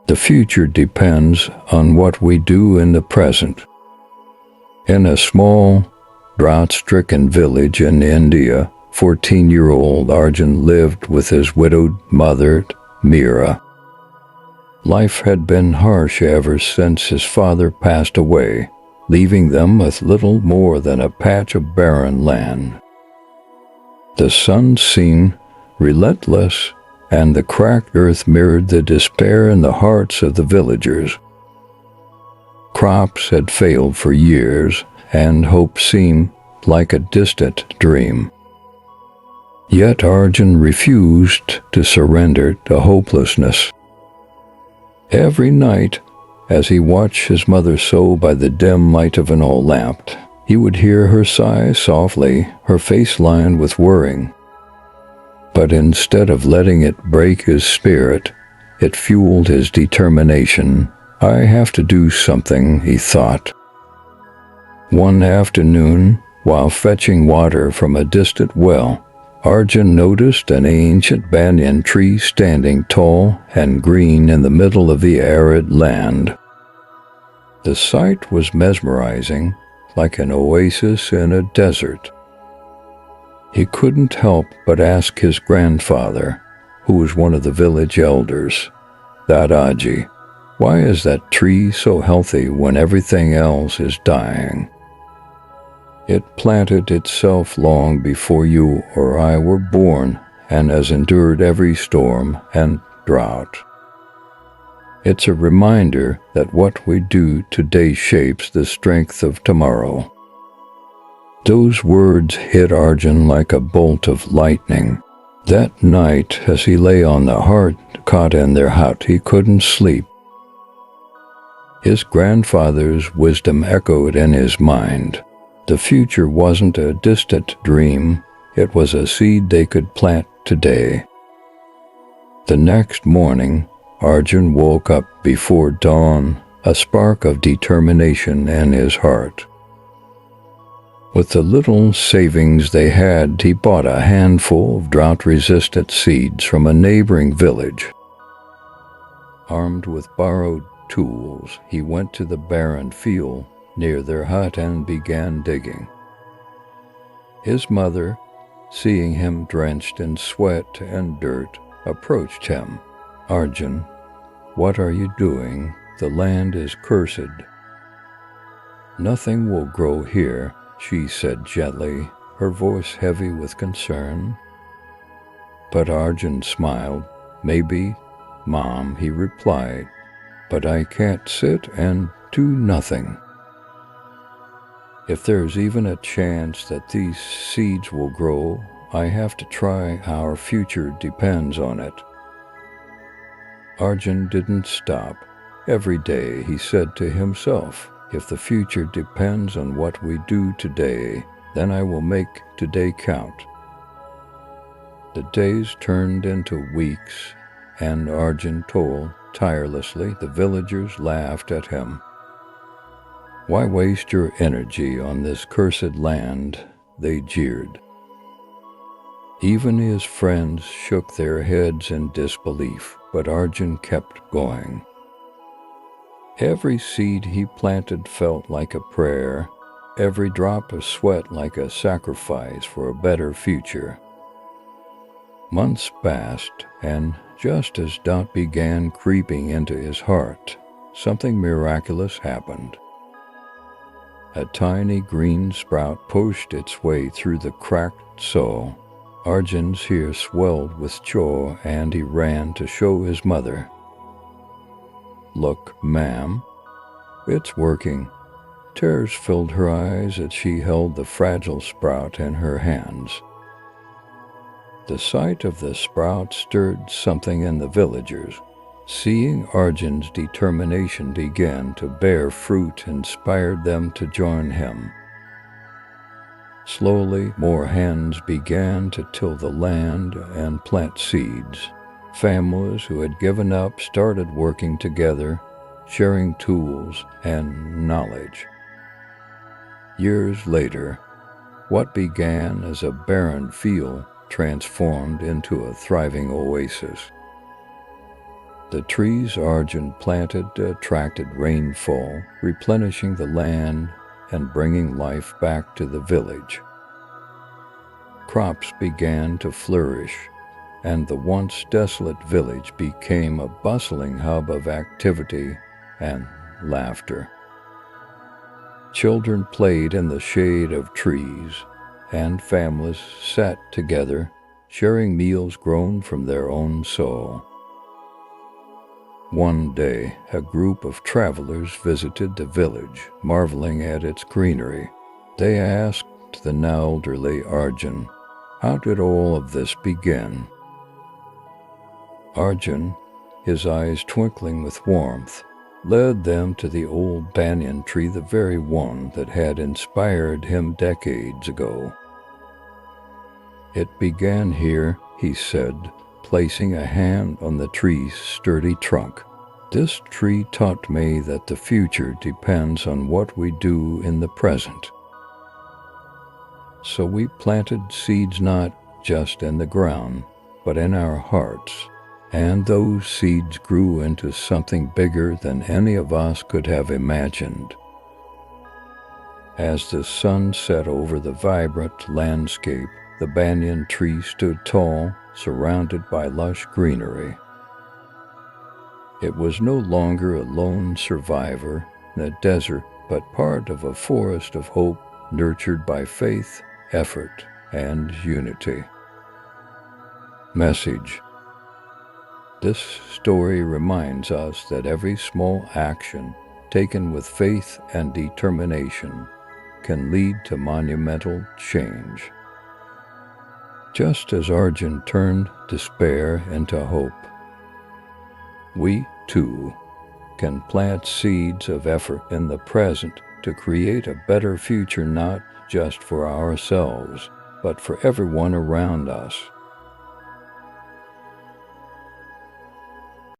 The future depends on what we do in the present. In a small, drought-stricken village in India, 14-year-old Arjun lived with his widowed mother, Meera. Life had been harsh ever since his father passed away, leaving them with little more than a patch of barren land. The sun seemed relentless, and the cracked earth mirrored the despair in the hearts of the villagers. Crops had failed for years, and hope seemed like a distant dream. Yet Arjun refused to surrender to hopelessness. Every night, as he watched his mother sew by the dim light of an oil lamp, he would hear her sigh softly, her face lined with worrying. But instead of letting it break his spirit, it fueled his determination. "I have to do something," he thought. One afternoon, while fetching water from a distant well, Arjun noticed an ancient banyan tree standing tall and green in the middle of the arid land. The sight was mesmerizing, like an oasis in a desert. He couldn't help but ask his grandfather, who was one of the village elders, "Dadaji, why is that tree so healthy when everything else is dying?" "It planted itself long before you or I were born and has endured every storm and drought. It's a reminder that what we do today shapes the strength of tomorrow." Those words hit Arjun like a bolt of lightning. That night, as he lay on the hard cot in their hut, he couldn't sleep. His grandfather's wisdom echoed in his mind. The future wasn't a distant dream, it was a seed they could plant today. The next morning, Arjun woke up before dawn, a spark of determination in his heart. With the little savings they had, he bought a handful of drought-resistant seeds from a neighboring village. Armed with borrowed tools, he went to the barren field near their hut and began digging. His mother, seeing him drenched in sweat and dirt, approached him. "Arjun, what are you doing? The land is cursed." "Nothing will grow here," she said gently, her voice heavy with concern. But Arjun smiled. "Maybe, Mom," he replied, "but I can't sit and do nothing. If there's even a chance that these seeds will grow, I have to try. Our future depends on it." Arjun didn't stop. Every day he said to himself, "If the future depends on what we do today, then I will make today count." The days turned into weeks, and Arjun toiled tirelessly. The villagers laughed at him. "Why waste your energy on this cursed land?" they jeered. Even his friends shook their heads in disbelief, but Arjun kept going. Every seed he planted felt like a prayer, every drop of sweat like a sacrifice for a better future. Months passed, and just as doubt began creeping into his heart, something miraculous happened. A tiny green sprout pushed its way through the cracked soil. Arjun's ear swelled with joy, and he ran to show his mother. "Look, ma'am, it's working." Tears filled her eyes as she held the fragile sprout in her hands. The sight of the sprout stirred something in the villagers. Seeing Arjun's determination begin to bear fruit inspired them to join him. Slowly, more hands began to till the land and plant seeds. Families who had given up started working together, sharing tools and knowledge. Years later, what began as a barren field transformed into a thriving oasis. The trees Arjun planted attracted rainfall, replenishing the land and bringing life back to the village. Crops began to flourish, and the once desolate village became a bustling hub of activity and laughter. Children played in the shade of trees, and families sat together, sharing meals grown from their own soil. One day, a group of travelers visited the village, marveling at its greenery. They asked the now elderly Arjun, "How did all of this begin?" Arjun, his eyes twinkling with warmth, led them to the old banyan tree, the very one that had inspired him decades ago. "It began here," he said, placing a hand on the tree's sturdy trunk. "This tree taught me that the future depends on what we do in the present. So we planted seeds not just in the ground, but in our hearts, and those seeds grew into something bigger than any of us could have imagined." As the sun set over the vibrant landscape, the banyan tree stood tall, surrounded by lush greenery. It was no longer a lone survivor in a desert, but part of a forest of hope nurtured by faith, effort, and unity. Message: this story reminds us that every small action taken with faith and determination can lead to monumental change. Just as Arjun turned despair into hope, we, too, can plant seeds of effort in the present to create a better future, not just for ourselves, but for everyone around us.